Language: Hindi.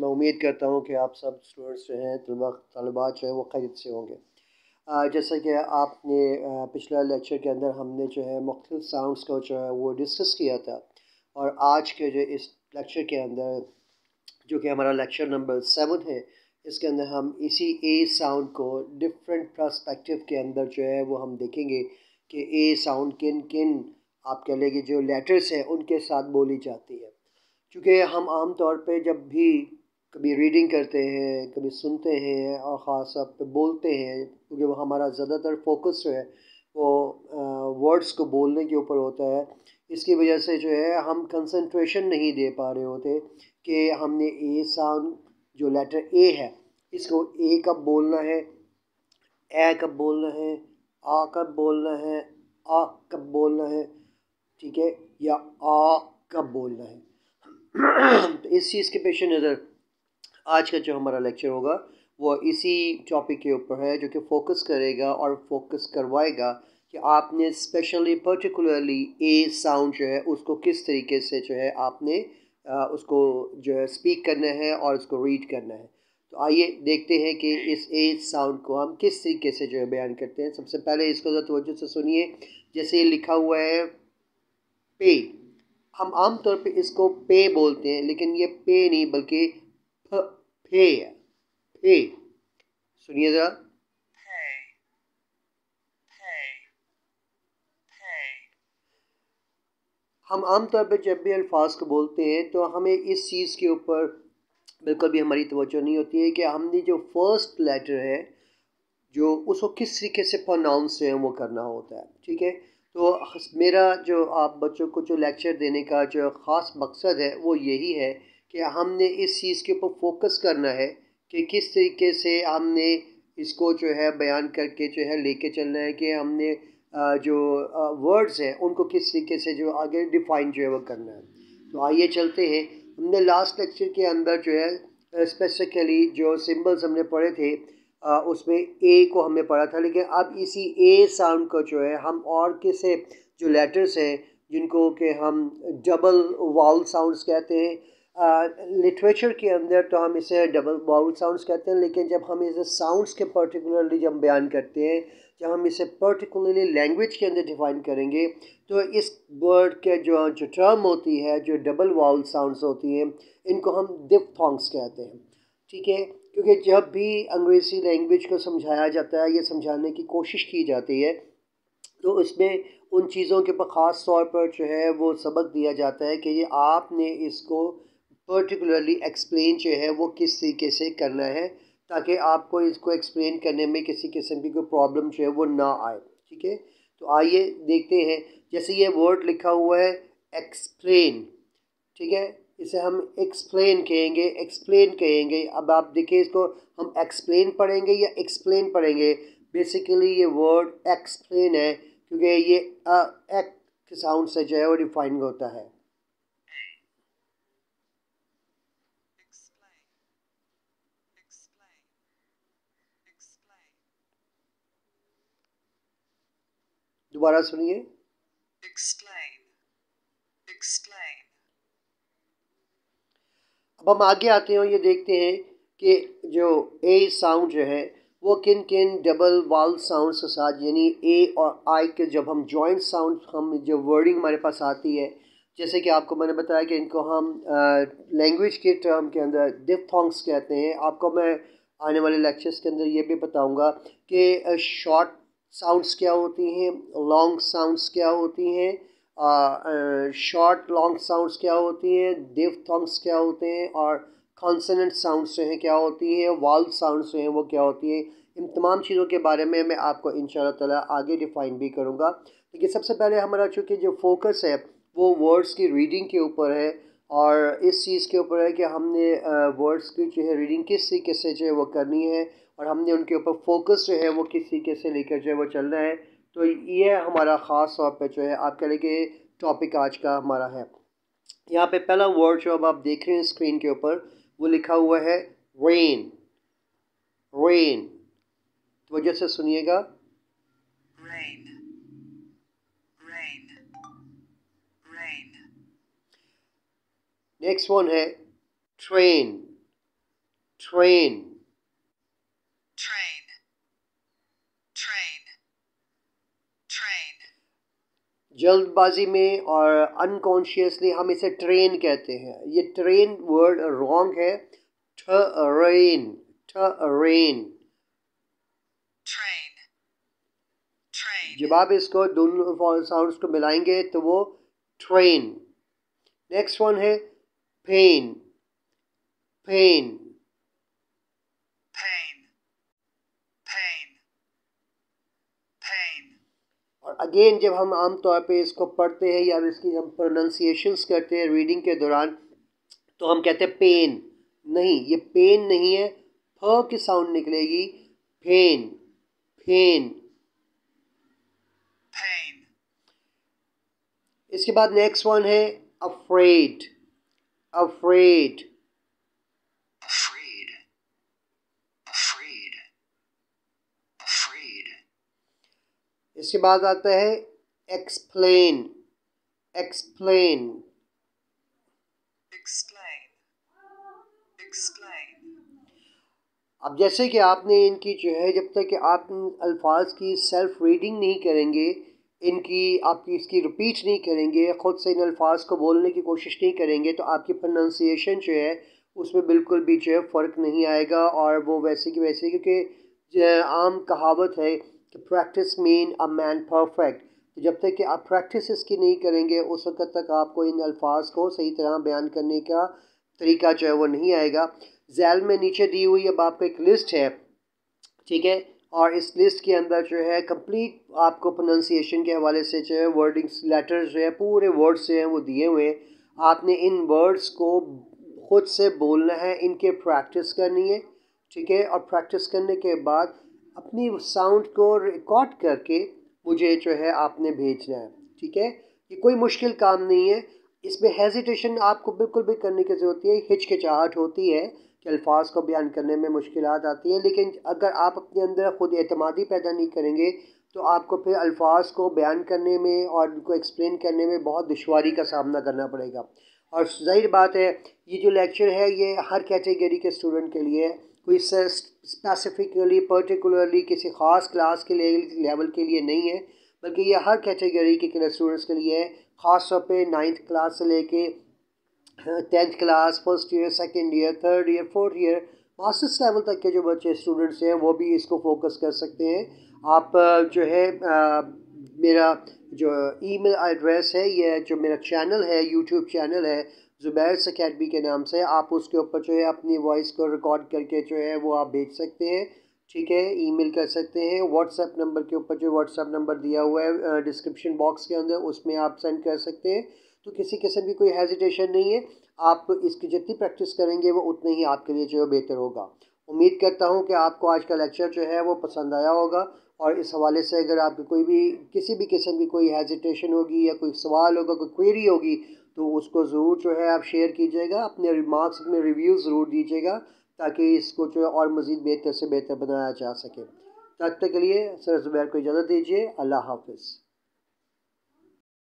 मैं उम्मीद करता हूँ कि आप सब स्टूडेंट्स जो हैं तलबात जो हैं वो खैरियत से होंगे। जैसा कि आपने पिछला लेक्चर के अंदर हमने जो है मुख्तलिफ साउंड्स को जो है वो डिस्कस किया था, और आज के जो इस लेक्चर के अंदर जो कि हमारा लेक्चर नंबर 7 है, इसके अंदर हम इसी ए साउंड को डिफरेंट पर्सपेक्टिव के अंदर जो है वो हम देखेंगे कि ए साउंड किन किन आप कह लेंगे जो लेटर्स हैं उनके साथ बोली जाती है। क्योंकि हम आम तौर पे जब भी कभी रीडिंग करते हैं, कभी सुनते हैं और ख़ास तौर पे बोलते हैं, क्योंकि वो हमारा ज़्यादातर फोकस जो है वो वर्ड्स को बोलने के ऊपर होता है, इसकी वजह से जो है हम कंसंट्रेशन नहीं दे पा रहे होते कि हमने ए साउंड जो लेटर ए है इसको ए कब बोलना है, ए कब बोलना है, आ कब बोलना है, आ कब बोलना है, ठीक है, या आ कब बोलना है। तो इस चीज़ के पेश नज़र आज का जो हमारा लेक्चर होगा वो इसी टॉपिक के ऊपर है, जो कि फोकस करेगा और फोकस करवाएगा कि आपने स्पेशली पर्टिकुलरली ए साउंड जो है उसको किस तरीके से जो है आपने उसको जो है स्पीक करना है और उसको रीड करना है। तो आइए देखते हैं कि इस ए साउंड को हम किस तरीके से जो है बयान करते हैं। सबसे पहले इसको ज़रा तवज्जो से सुनिए। जैसे ये लिखा हुआ है पे, हम आम तौर पे इसको पे बोलते हैं, लेकिन ये पे नहीं बल्कि फे है, फे। सुनिए ज़रा, हम आम तौर पे जब भी अल्फाज को बोलते हैं तो हमें इस चीज़ के ऊपर बिल्कुल भी हमारी तवज्जो नहीं होती है कि हमने जो फर्स्ट लेटर है जो उसको किस तरीके से प्रोनाउंस जो है वो करना होता है, ठीक है। तो मेरा जो आप बच्चों को जो लेक्चर देने का जो ख़ास मकसद है वो यही है कि हमने इस चीज़ के ऊपर फोकस करना है कि किस तरीके से हमने इसको जो है बयान करके जो है लेके चलना है कि हमने जो वर्ड्स हैं उनको किस तरीके से जो आगे डिफ़ाइन जो है वो करना है। तो आइए चलते हैं। हमने लास्ट लेक्चर के अंदर जो है स्पेसिफिकली जो सिंबल्स हमने पढ़े थे उसमें ए को हमने पढ़ा था, लेकिन अब इसी ए साउंड को जो है हम और किसे जो लेटर्स हैं जिनको कि हम डबल वाउल साउंड्स कहते हैं, लिटरेचर के अंदर तो हम इसे डबल वाउल साउंड्स कहते हैं, लेकिन जब हम इसे साउंड्स के पर्टिकुलरली जब बयान करते हैं, जब हम इसे पर्टिकुलरली लैंग्वेज के अंदर डिफाइन करेंगे तो इस वर्ड के जो जो टर्म होती है जो डबल वाउल साउंड्स होती हैं इनको हम डिप्थोंग्स कहते हैं, ठीक है। क्योंकि जब भी अंग्रेज़ी लैंग्वेज को समझाया जाता है या समझाने की कोशिश की जाती है तो उसमें उन चीज़ों के ऊपर ख़ास तौर पर जो है वो सबक दिया जाता है कि ये आपने इसको पर्टिकुलरली एक्सप्लेन जो है वो किस तरीके से करना है ताकि आपको इसको एक्सप्लेन करने में किसी किस्म की कोई प्रॉब्लम जो है वो ना आए, ठीक है। तो आइए देखते हैं। जैसे ये वर्ड लिखा हुआ है एक्सप्लेन, ठीक है, इसे हम एक्सप्लेन कहेंगे, एक्सप्लेन कहेंगे। अब आप देखिए इसको हम एक्सप्लेन पढ़ेंगे या एक्सप्लेन पढ़ेंगे। बेसिकली ये वर्ड एक्सप्लेन है क्योंकि ये एक साउंड से जो है वो डिफाइन होता है। दोबारा सुनिए, explain, explain, अब हम आगे आते हैं और ये देखते हैं कि जो ए साउंड जो है वो किन किन डबल वाल साउंड के साथ, यानी ए और आई के जब हम जॉइंट साउंड हम जो वर्डिंग हमारे पास आती है, जैसे कि आपको मैंने बताया कि इनको हम लैंग्वेज के टर्म के अंदर डिप्थोंग्स कहते हैं। आपको मैं आने वाले लेक्चर्स के अंदर ये भी बताऊंगा कि शॉर्ट साउंड्स क्या होती हैं, लॉन्ग साउंड्स क्या होती हैं, शॉर्ट लॉन्ग साउंड्स क्या होती हैं, डिप्थोंग्स क्या होते हैं, और कॉन्सोनेंट साउंड्स जो हैं क्या होती हैं, वावल साउंड्स जो हैं वो क्या होती हैं। इन तमाम चीज़ों के बारे में मैं आपको इंशाअल्लाह ताला आगे डिफ़ाइन भी करूँगा। लेकिन सबसे पहले हमारा चूँकि जो फोकस है वो वर्ड्स की रीडिंग के ऊपर है, और इस चीज़ के ऊपर है कि हमने वर्ड्स की जो है रीडिंग किस तरीके से जो है वो करनी है, और हमने उनके ऊपर फोकस जो है वो किस तरीके से लेकर जो है वो चलना है। तो ये हमारा ख़ास तौर पे जो है आप कह लें कि टॉपिक आज का हमारा है। यहाँ पे पहला वर्ड जो अब आप देख रहे हैं स्क्रीन के ऊपर वो लिखा हुआ है रेन, रेन। तो वजह से सुनिएगा, rain, rain, rain, next one है train, train, train, train, train, जल्दबाजी में और अनकॉन्शियसली हम इसे ट्रेन कहते हैं। ये ट्रेन वर्ड रॉन्ग है, ट्रेन, ट्रेन। train, train, जब आप इसको दोनों साउंड्स को मिलाएंगे तो वो ट्रेन। नेक्स्ट वन है pen, pen, pain, pain, pain, और अगेन जब हम आम तौर पे इसको पढ़ते हैं या इसकी हम प्रोनाउंसिएशंस करते हैं रीडिंग के दौरान तो हम कहते हैं पेन। नहीं, ये पेन नहीं है, फ की साउंड निकलेगी, पेन, पेन। pain, इसके बाद नेक्स्ट वन है afraid, afraid. afraid, afraid, afraid, इसके बाद आता है एक्सप्लेन, एक्सप्लेन। explain, explain, अब जैसे कि आपने इनकी जो है जब तक कि आप इन अल्फाज की सेल्फ रीडिंग नहीं करेंगे, इनकी आपकी इसकी रिपीट नहीं करेंगे, ख़ुद से इन अल्फाज को बोलने की कोशिश नहीं करेंगे तो आपकी प्रोनाउंसिएशन जो है उसमें बिल्कुल भी जो है फ़र्क नहीं आएगा और वो वैसे की वैसे, क्योंकि आम कहावत है कि practice main a man perfect. तो जब तक कि आप प्रैक्टिस इसकी नहीं करेंगे उस वक्त तक आपको इन अल्फाज को सही तरह बयान करने का तरीका जो है वो नहीं आएगा। जैल में नीचे दी हुई अब आपको एक लिस्ट है, ठीक है, और इस लिस्ट के अंदर जो है कंप्लीट आपको प्रोनाउंसिएशन के हवाले से जो है वर्डिंग्स लेटर्स जो है पूरे वर्ड्स जो हैं वो दिए हुए हैं। आपने इन वर्ड्स को खुद से बोलना है, इनके प्रैक्टिस करनी है, ठीक है, और प्रैक्टिस करने के बाद अपनी साउंड को रिकॉर्ड करके मुझे जो है आपने भेजना है, ठीक है। ये कोई मुश्किल काम नहीं है, इसमें हेजिटेशन आपको बिल्कुल भी करने की ज़रूरत नहीं है। हिचकिचाहट होती है कि अल्फाज को बयान करने में मुश्किलात आती हैं, लेकिन अगर आप अपने अंदर ख़ुद एतमादी पैदा नहीं करेंगे तो आपको फिर अल्फाज को बयान करने में और उनको एक्सप्लेन करने में बहुत दुश्वारी का सामना करना पड़ेगा। और ज़ाहिर बात है ये जो लेक्चर है ये हर कैटेगरी के स्टूडेंट के लिए है, कोई स्पेसिफिकली पर्टिकुलरली किसी ख़ास क्लास के लेवल के लिए नहीं है, बल्कि ये हर कैटेगरी के स्टूडेंट्स के लिए है। ख़ास तौर पे 9th क्लास से लेके 10th class, first year, second year, third year, fourth year, masters level तक के जो बच्चे स्टूडेंट्स हैं वो भी इसको फोकस कर सकते हैं। आप जो है मेरा जो ईमेल एड्रेस है, ये जो मेरा चैनल है, यूट्यूब चैनल है ज़ुबैर अकेडमी के नाम से, आप उसके ऊपर जो है अपनी वॉइस को रिकॉर्ड करके जो है वो आप भेज सकते हैं, ठीक है, ईमेल कर सकते हैं। व्हाट्सएप नंबर के ऊपर जो व्हाट्सएप नंबर दिया हुआ है डिस्क्रिप्शन बॉक्स के अंदर उसमें आप सेंड कर सकते हैं। तो किसी किस्म की कोई हेजिटेशन नहीं है, आप इसकी जितनी प्रैक्टिस करेंगे वो उतनी ही आपके लिए जो है बेहतर होगा। उम्मीद करता हूँ कि आपको आज का लेक्चर जो है वो पसंद आया होगा और इस हवाले से अगर आपकी कोई भी किसी भी किस्म की कोई हेजिटेशन होगी या कोई सवाल होगा, कोई क्वेरी होगी तो उसको ज़रूर जो है आप शेयर कीजिएगा, अपने रिमार्क्स में रिव्यू ज़रूर दीजिएगा ताकि इसको जो है और मज़ीद बेहतर से बेहतर बनाया जा सके। तब तक के लिए सर ज़ुबैर को इजाज़त दीजिए। अल्लाह हाफ़िज़।